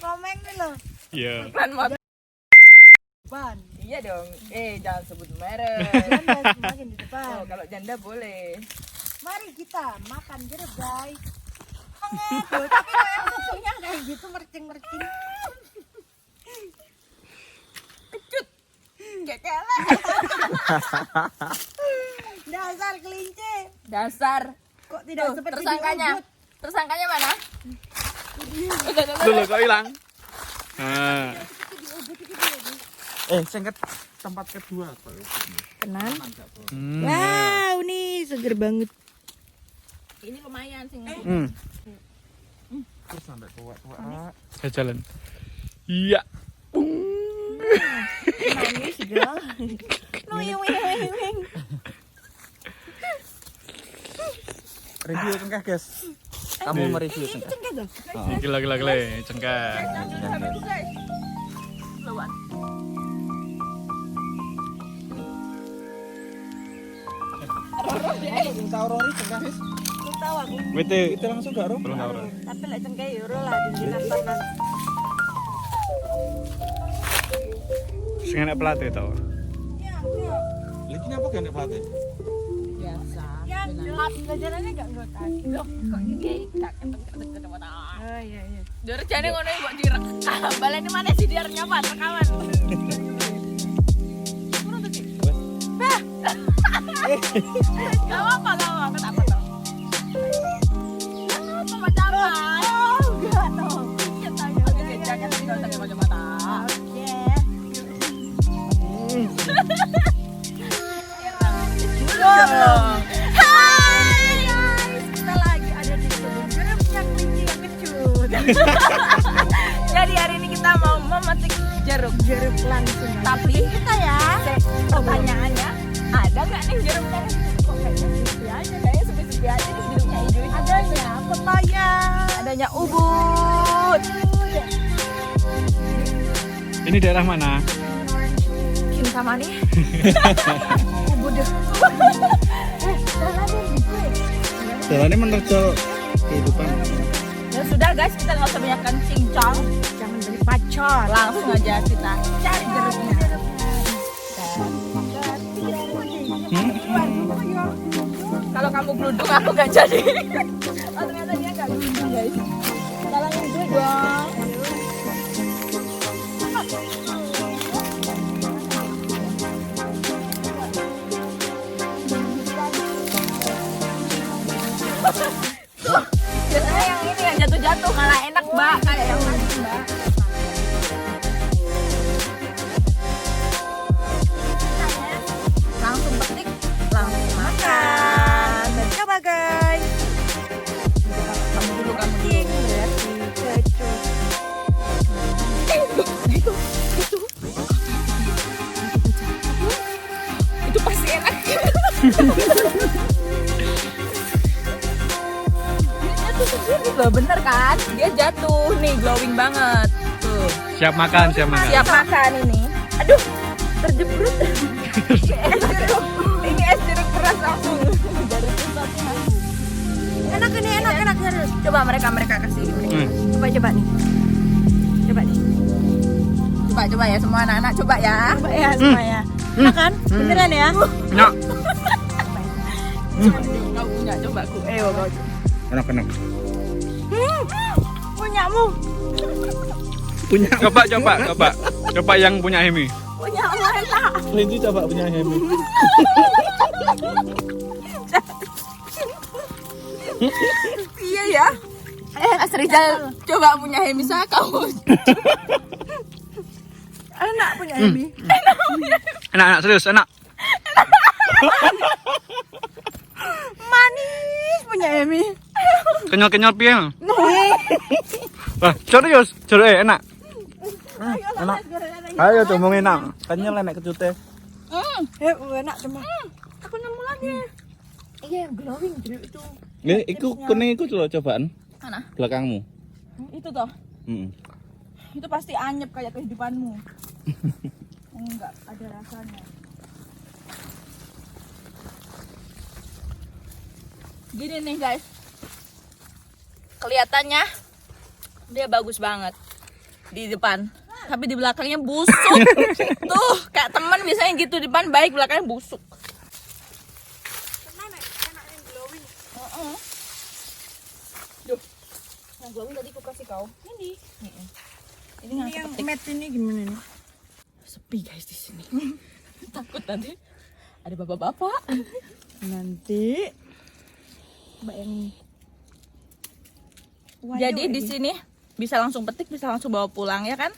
Komeng nih loh. Iya. Depan. Iya dong. Jangan sebut merek. Janda semakin di depan. Oh, kalau janda boleh. Mari kita makan jeruk guys. Hangat tuh, tapi kayak susunya kayak gitu mercing-mercing. Kekele. Dasar kelinci. Dasar. Kok tidak Tuh, seperti tersangkanya. di ubud? Tersangkanya mana? Dulu kok hilang. Nah. Sengket tempat kedua. Tenan. Hmm. Wow, nih seger banget. Ini lumayan sih. Terus sampai tua-tua. Saya jalan. Iya. Manis girl. Wing. Review cengkeh guys. Kamu mereview cengkeh. Cengkeh tuh. Gila cengkeh. Lewat. Belum tahu Rory cengkeh guys. Belum tahu aku. Wete. Itu langsung gak Ro? Belum tahu. Tapi lah cengkeh euro lah dinginan panas. Sing enak pelate tau. Ya. Lagi apa kan pelatih? Biasa. Ya, pelajarannya enggak ngotak. Loh, kok ini gak ketemu sama tak. Oh iya. Dia rejane ngono iki kok direk. Baleni mana sih dia nyaman rekaman. Gak apa-apa, aku tak apa-apa. Apa pacaran? Oh, enggak tahu. Oke, jangan pakai kacamata. Oke. Hai guys, kita lagi ada di kebun jeruk yang kelinci yang kecut. Jadi hari ini kita mau memetik jeruk. Jeruk langsung. Tapi Kita ya. pertanyaannya, ada nggak nih jeruknya? Kok kayaknya sepi aja, kayaknya sepi-sepi aja nih jeruknya hijau. Adanya pepaya. Adanya ubud. Ini daerah mana? Kim sama nih. Ubud. Jalannya menerjal kehidupan. Ya sudah guys, kita nggak usah banyakkan cincang. Jangan beli pacar. Langsung aja kita cari jeruknya. Kalau kamu geludung aku nggak jadi. Oh ternyata dia nggak geludung guys. Salahnya gue dong. Tuh, biasanya yang ini yang jatuh-jatuh malah enak mbak, kayak yang tadi mbak. Langsung petik, langsung makan. Coba guys. Kamu dulu, kamu dulu. King berarti kecut. Itu pasti enak. Dia jatuh sendiri loh, bener kan? Dia jatuh nih, glowing banget. Tuh. Siap makan. Siap makan ini. Aduh, terjebrut. Es jeruk. Ini es jeruk keras langsung dari pusatnya. Enak ini enak serius. Coba mereka kasih. Coba nih. Coba ya semua anak-anak coba ya. Coba ya semuanya. Enak kan? Beneran ya? Nyok. Kau punya coba aku. Kau. Enak-enak. Punyamu. Punya Coba yang punya Hemi. Punyamu enak. Kelinci coba punya Hemi. Iya ya. Mas Rizal coba punya Hemi kau. Enak punya Emi. Enak serius enak. Manis punya Emi. Kenyal piye? Wah, serius enak. Enak. Ayo tuh mau enak. Kenyal enak kecute. Enak teman. Aku nemu lagi. Iya yang glowing jeruk itu. Nih, iku kuning iku loh cobaan Mana? belakangmu. Itu toh. Heeh. Itu pasti anyep kayak kehidupanmu. Enggak ada rasanya. Gini nih guys. Kelihatannya dia bagus banget di depan, tapi di belakangnya busuk. Tuh, kayak teman biasanya gitu, di depan baik, belakangnya busuk. Duh, yang glowing tadi aku kasih kau. Ini Ini yang matte ini gimana nih? sepi guys di sini. Takut nanti ada bapak-bapak. Nanti Mbak yang Jadi di sini bisa langsung petik, bisa langsung bawa pulang ya kan?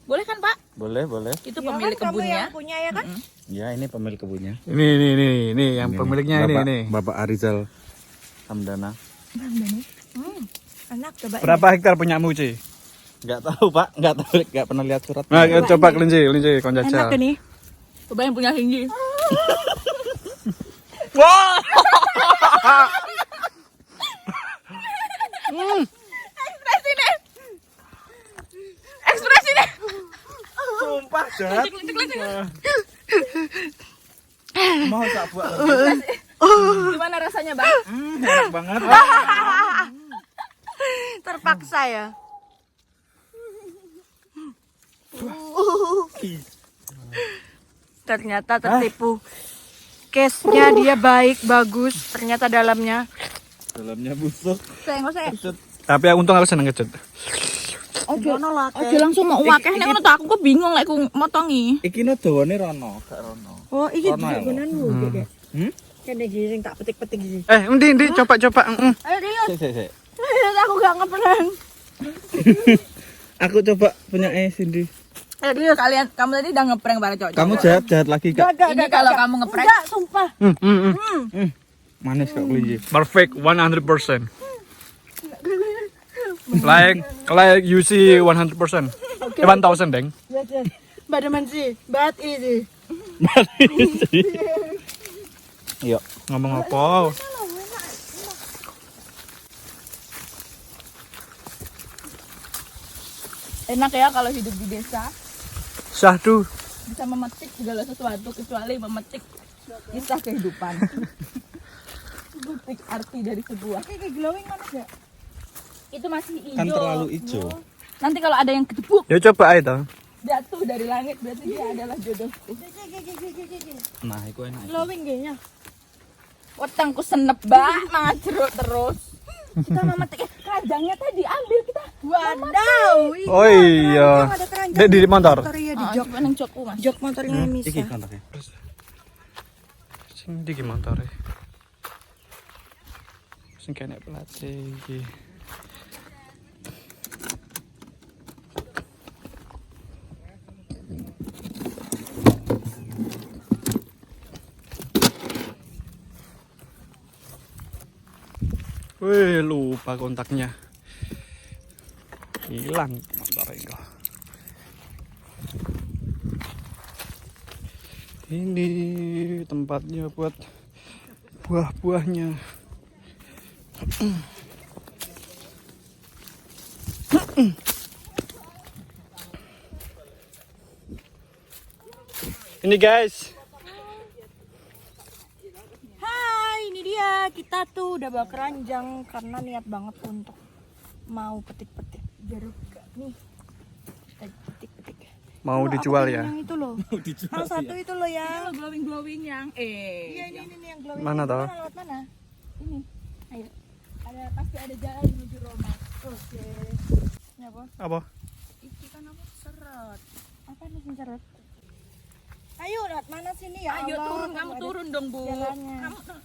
Boleh kan Pak? Boleh, boleh. Itu ya pemilik kan, kamu kebunnya. yang punya ya kan? Ya, ini pemilik kebunnya. Ini yang pemiliknya Bapak, ini. Bapak Arizal Hamdana. Enak coba. Berapa hektar punyamu, Ci? Enggak tahu, Pak. Enggak pernah lihat surat. Nah, coba kelinci kon Enak jajal. ini. Coba yang punya tinggi. Wah! Ekspresi deh. Sumpah, Jat. Mau tak buat lagi? Gimana rasanya Bang? Enak banget. Terpaksa ya. Ternyata tertipu. Case-nya dia baik, bagus. Ternyata dalamnya. Dalamnya busuk. Saya nggak usah. Tapi untung aku seneng kecut. Oke langsung mau wakeh nek ngono aku kok bingung lek aku motongi. Iki no dawane rono, gak rono. Oh, iki Rono ya, gunanmu Dek. Hmm? Kene giring tak petik-petik iki. Endi coba. Ayo Rius. Sik. Aku gak ngeprank. Aku coba punya Cindy. Ayo Rius, kamu tadi udah ngeprank bareng cowok. Kamu jahat lagi, Kak. Ini kalau kamu ngeprank. Enggak, sumpah. Manis Kak kelinci. Perfect 100%. Like you see 100%. 1000 deng. Yes. Badaman sih, bat easy. Yuk. Ngomong apa? Enak ya kalau hidup di desa, Syahdu. bisa memetik segala sesuatu kecuali memetik kisah kehidupan. Memetik arti dari sebuah. Iki glowing mana ya? Itu masih hijau. Kan terlalu hijau. Nanti kalau ada yang kedebuk Ya coba aja toh. jatuh dari langit berarti dia adalah jodohku. Nah, itu enak. Glowing kayaknya. Wetengku senep mangan jeruk terus. Kita memetik keranjangnya tadi ambil kita. Wadaw. Oh iya. Ada keranjang. Dek di motor. Motor iya di Oh, jok. coba nang jokku Mas. Jok motornya Iki Misa. kontaknya. Sing di motor. Sing kene pelatih iki. Wih, lupa kontaknya. Hilang motor itu. Ini tempatnya buat buah-buahnya. Ini guys. Hai, ini dia. Kita tuh udah bawa keranjang karena niat banget untuk mau petik-petik jeruk. Nih. Kita petik-petik. Mau Loh, dijual aku ya? pengen yang itu loh. Yang satu itu loh yang. Glowing yang Iya, ini yang glowing. Mana toh? Lewat mana? ini. Ayo. Pasti ada jalan menuju Roma. Oke. Ini apa? Apa? Iki kan apa seret. Apa nih yang seret? Ayo, Nat, mana sini ya? Ayo Allah, turun, kamu ada turun dong Bu. jalannya. Kamu turun.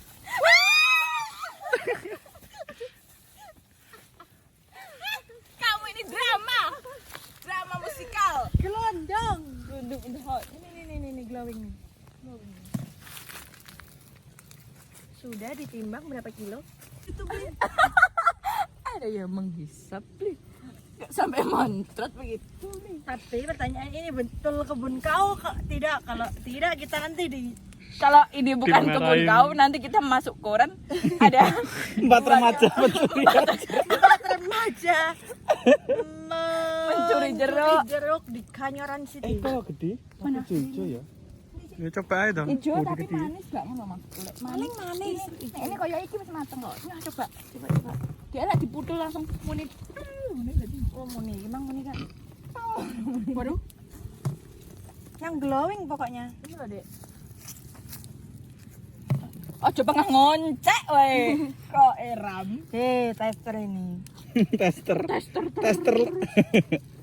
Kamu ini drama musikal. Gelondong. Duduk in the hot. Ini glowing nih. Glowing nih. Sudah ditimbang berapa kilo? Itu Bin. Ada yang menghisap nih. Gak sampai montret begitu nih. Tapi pertanyaan ini betul kebun kau tidak? Kalau tidak kita nanti di Kalau ini bukan kebun Dimarahin. kau, nanti kita masuk koran. Ada 4 remaja mencuri. tempat remaja Mencuri jeruk. jeruk di Kanyoran City. Kalau gede, mana? Jojo ya. Ya coba aja dong. Ijo tapi manis gak ngono, Mak? Paling manis. Ini koyo iki wis mateng kok. Nah, coba. Dia lah diputul langsung muni. Muni dadi. Oh muni, emang muni kan. Waduh. Yang glowing pokoknya. Ini lho, Dek. Oh, coba nggak ngoncek weh. Kok eram. Tester ini. Tester.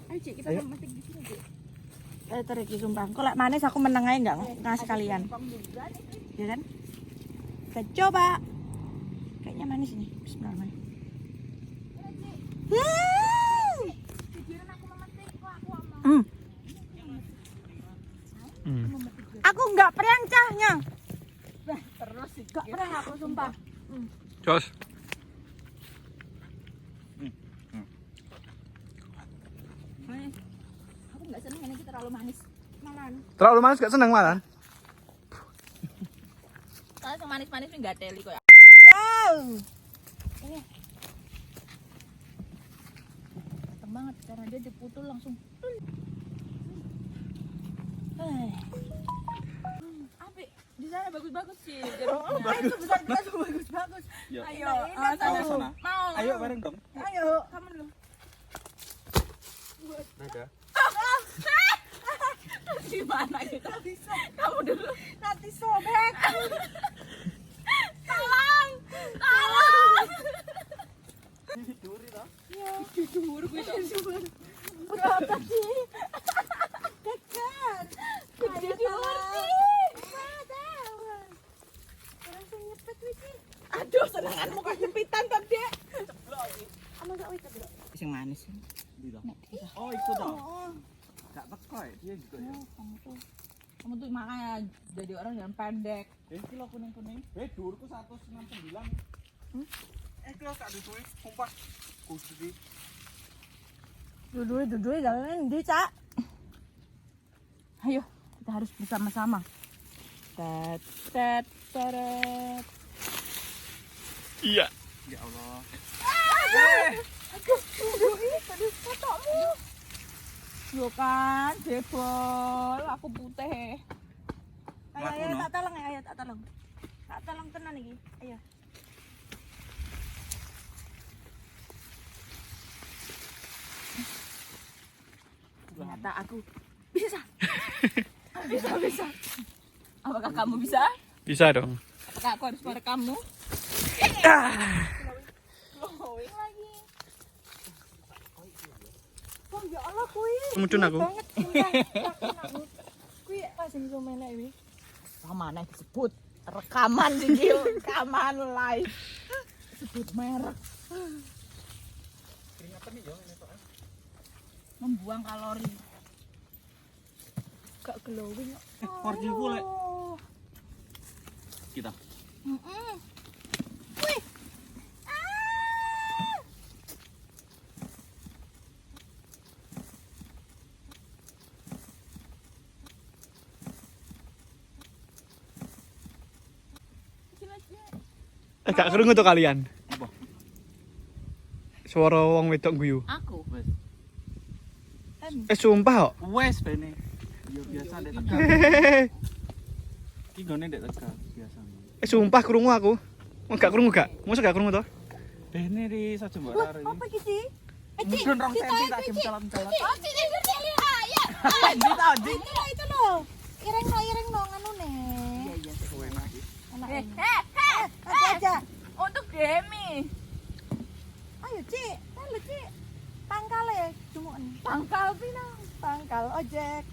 Ayo, Cik, kita metik di sini, Cik. Tester iki sumpah. Kok lek manis aku meneng aja enggak ngasih kalian. Ya kan? Kita coba. Kayaknya manis ini. Bismillahirrahmanirrahim. Aku enggak perancahnya. Terus sih. Enggak pernah aku sumpah. Jos. Aku nggak seneng ini terlalu manis. Malan. Terlalu manis gak seneng malah. Soalnya yang manis-manis ini nggak teli kok ya. Wow. Mateng banget karena dia diputul langsung. Api di sana bagus-bagus sih. Itu besar kita semua bagus-bagus. Ya. Ayo, Ayo sana. Mau. Ayo bareng dong. ayo, kamu dulu. Ada. Gimana kita? Kamu dulu. Nanti sobek. Tolong. Tolong. Duri toh. Jujur gue tuh. Berapa sih? Dekat. Ayo Aduh, senenganmu kok jempitan kan, Dek? Sing manis. Oh, itu toh. Gak teko ya, dia juga ya. Kamu tuh makanya jadi orang yang pendek. Kilo kuning-kuning. Durku 169. Kilo gak duwe, sumpah. Kudu Duduk jalan di Cak. Ayo, kita harus bersama-sama. Tet, tet, teret. Iya. Ya Allah. Yo kan, jebol, aku putih. Ayo, tak tolong ya, ayo tak tolong. Tak tolong tenan iki. Ayo. Ternyata aku bisa. Bisa. Apakah kamu bisa? Bisa dong. Apakah aku harus merekammu? Oh ya Allah kuwi. Mudun aku. Banget sumpah. Kuwi pas sing iso menek iki. Sama nih disebut rekaman sih Gil, rekaman live. Sebut merek. Membuang kalori. Gak glowing kok. Porji ku lek. Kita. Gak krungu tuh kalian. Apa? Suara wong wedok guyu. Aku. Wes. Sumpah kok. Wes bene. Ya biasa dek Tegal. Iki gone dek Tegal biasa. Sumpah krungu aku. Gak krungu gak? Masa gak krungu toh? Bene di saja mbak Wah, Rara apa iki. iki sih? Mudun rong senti tak jempel-jempel. Oh, sini ayo. Lanjut anjing. Itu loh. Ireng no nganune. Iya, enak iki. Nanti aja. Untuk Demi. Ayo, Cik. Halo, Cik. Pangkale cuma Pangkal pina. pangkal ojek.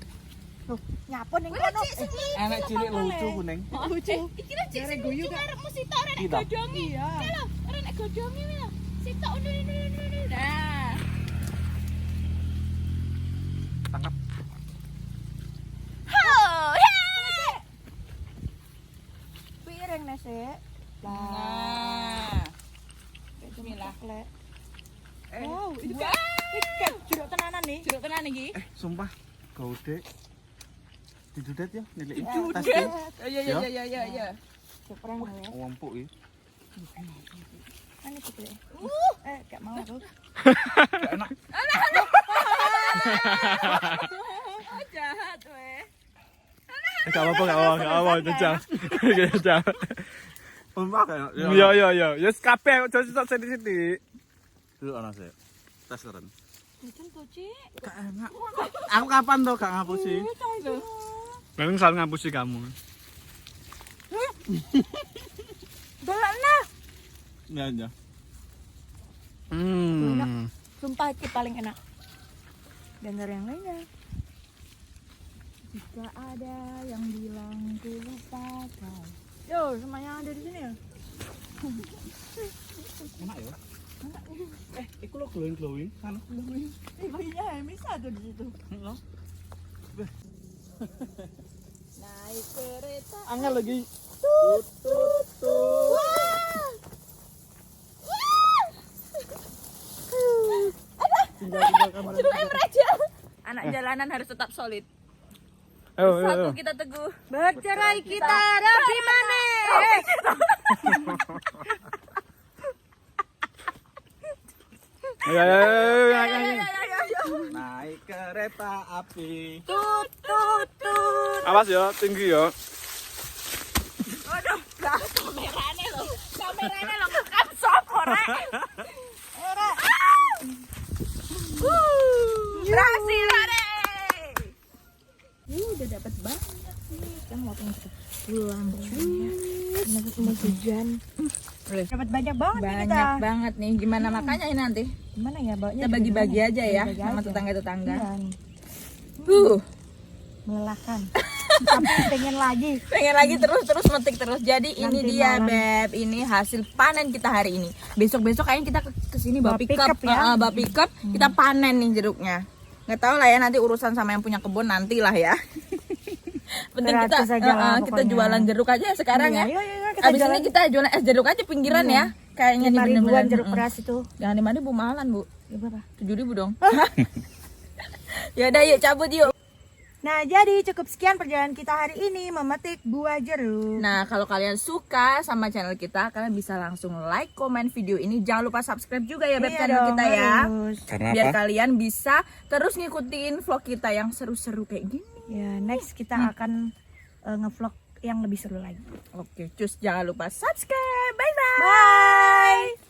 Loh, nyapon ning Wih, kono. Cik, sini. Enak cilik lucu kuning. Lucu. Iki lho Cik, sing lucu karepmu sitok ora nek Kita. godhongi. Iya. Lho, ora nek godhongi lho. Sitok ini. Nah. Tangkap. Piring nese. Nah. Bismillah. Lek. Wow, Itu kayak jeruk tenanan nih. jeruk tenan iki. Sumpah, gaude. Didudet ya, nilai Dudet. tes ya. Ya. Seperang ya. Wompuk iki. Ini gitu. Gak mau aku. Enak. Oh, jahat weh. Gak apa-apa, jajal. Jajal. Umpak ya. Iya. Ya kabeh aja sithik-sithik. Dulu ana sih. Tes teren. Jajan tuh, Cik. Gak enak. Aku kapan tuh gak ngapusi? Memang selalu ngapusi kamu. Belak nah. Ya. Sumpah Cik paling enak. Dengar yang lainnya. Jika ada yang bilang ku lupa kau. Yo, semuanya ada di sini ya. Enak ya? Iku lo glowing kan? Iya, bisa tuh di situ. Naik kereta. Angel lagi. Tinggal kamar. Anak jalanan harus tetap solid. Ayo. Satu kita teguh. Bercerai kita Raffi Mane. Naik kereta api. Tut tut tut. Awas ya, tinggi ya. Waduh, kameranya lo kan sopo rek. Berhasil rek. Udah dapat banyak nih. Sekarang waktu kita pulang cuy. Mau hujan. Dapat banyak banget nih kita. Banyak banget nih. Gimana makanya ini nanti? Gimana ya bawanya? Kita bagi-bagi aja ya Bagi-bagi sama aja. tetangga-tetangga. Iya nih, Melelahkan. Tapi pengen lagi. Pengen lagi terus metik terus. Jadi ini Nanti dia malam. Beb, ini hasil panen kita hari ini. Besok kayaknya kita kesini bawa Bawa pickup pickup ya. bawa pickup, kita panen nih jeruknya. Nggak tahu lah ya nanti urusan sama yang punya kebun nantilah ya. Penting kita Gratis aja lah kita pokoknya. jualan jeruk aja sekarang Iya, ya. iya, kita Abis jualan. ini kita jualan es jeruk aja pinggiran ya. Kayaknya nih 5 ribuan bener-bener. jeruk peras itu. Jangan 5.000 mahalan, Bu. Ya berapa? 7.000 dong. Ya udah yuk cabut yuk. Nah, jadi cukup sekian perjalanan kita hari ini memetik buah jeruk. Nah, kalau kalian suka sama channel kita, kalian bisa langsung like, komen video ini. Jangan lupa subscribe juga ya Beb Iya channel dong, kita ya. harus. Karena Biar apa? kalian bisa terus ngikutin vlog kita yang seru-seru kayak gini. Ya, next kita akan ngevlog yang lebih seru lagi. Oke, cus jangan lupa subscribe. Bye-bye. Bye.